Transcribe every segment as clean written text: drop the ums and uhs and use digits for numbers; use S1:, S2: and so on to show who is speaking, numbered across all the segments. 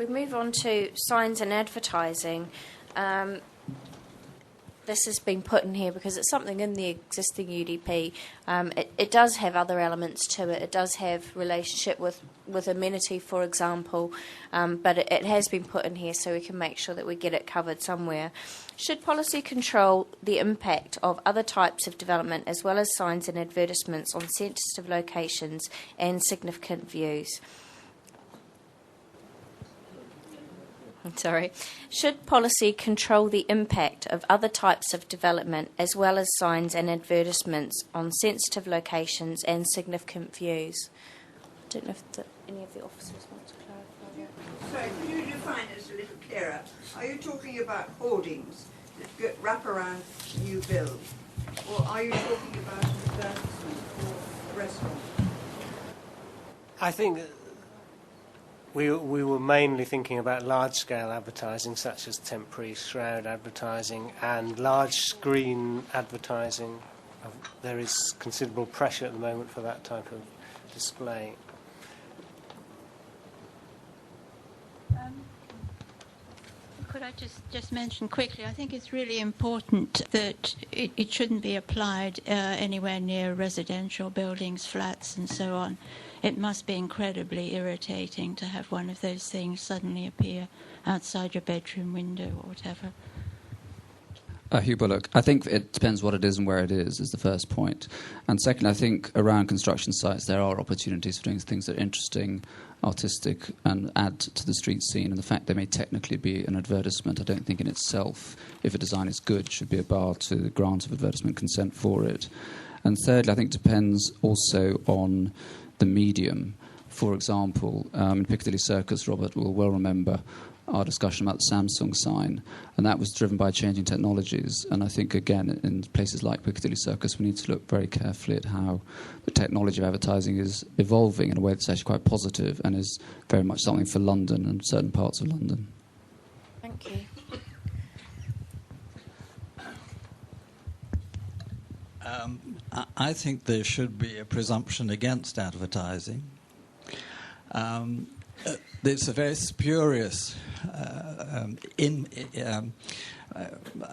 S1: we move on to signs and advertising, this has been put in here because it's something in the existing UDP. It does have other elements to it. It does have relationship with amenity, for example, but it has been put in here so we can make sure that we get it covered somewhere. Should policy control the impact of other types of development as well as signs and advertisements on sensitive locations and significant views? Should policy control the impact of other types of development as well as signs and advertisements on sensitive locations and significant views? I don't know if any of the officers want to clarify that.
S2: Sorry, could you define this a little clearer? Are you talking about hoardings that wrap around new builds? Or are you talking about an advertisement for a restaurant?
S3: I think we were mainly thinking about large-scale advertising, such as temporary shroud advertising and large-screen advertising. There is considerable pressure at the moment for that type of display.
S4: Could I just mention quickly, I think it's really important that it shouldn't be applied anywhere near residential buildings, flats and so on. It must be incredibly irritating to have one of those things suddenly appear outside your bedroom window or whatever.
S5: Hugh Bullock. I think it depends what it is and where it is the first point. And second, I think around construction sites there are opportunities for doing things that are interesting, artistic, and add to the street scene. And the fact they may technically be an advertisement, I don't think in itself, if a design is good, should be a bar to the grant of advertisement consent for it. And thirdly, I think it depends also on the medium. For example, in Piccadilly Circus, Robert will well remember our discussion about the Samsung sign, and that was driven by changing technologies. And I think, again, in places like Piccadilly Circus, we need to look very carefully at how the technology of advertising is evolving in a way that's actually quite positive and is very much something for London and certain parts of London.
S1: Thank you.
S6: I think there should be a presumption against advertising. It's a very spurious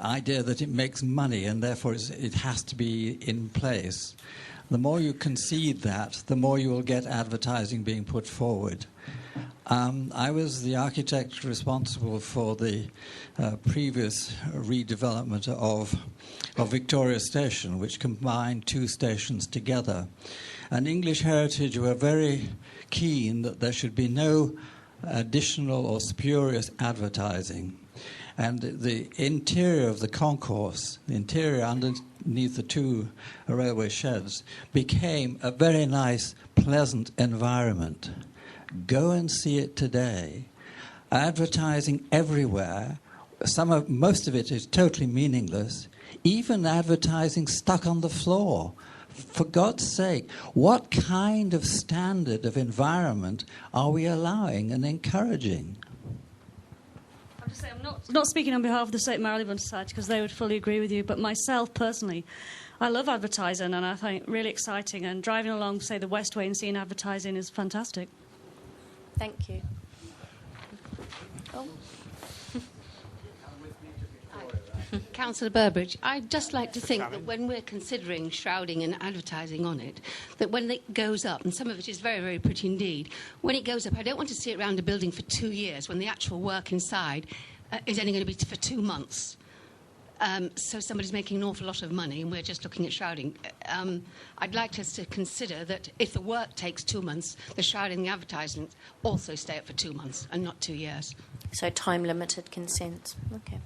S6: idea that it makes money and therefore it has to be in place. The more you concede that, the more you will get advertising being put forward. I was the architect responsible for the previous redevelopment of Victoria Station, which combined two stations together. And English Heritage were very keen that there should be no additional or spurious advertising. And the interior of the concourse, the interior underneath the two railway sheds, became a very nice, pleasant environment. Go and see it today. Advertising everywhere. Most of it is totally meaningless. Even advertising stuck on the floor. For God's sake, what kind of standard of environment are we allowing and encouraging?
S7: I'll just say I'm not speaking on behalf of the St Marylebone Society because they would fully agree with you, but myself personally, I love advertising and I think really exciting, and driving along, say, the Westway and seeing advertising is fantastic.
S1: Thank you. Oh.
S8: Councillor Burbridge, I'd just like to think that when we're considering shrouding and advertising on it, that when it goes up, and some of it is very, very pretty indeed, when it goes up, I don't want to see it around a building for 2 years when the actual work inside is only going to be for 2 months. So somebody's making an awful lot of money and we're just looking at shrouding. I'd like us to consider that if the work takes 2 months, the shrouding and the advertisement also stay up for 2 months and not 2 years.
S1: So time-limited consent. Okay.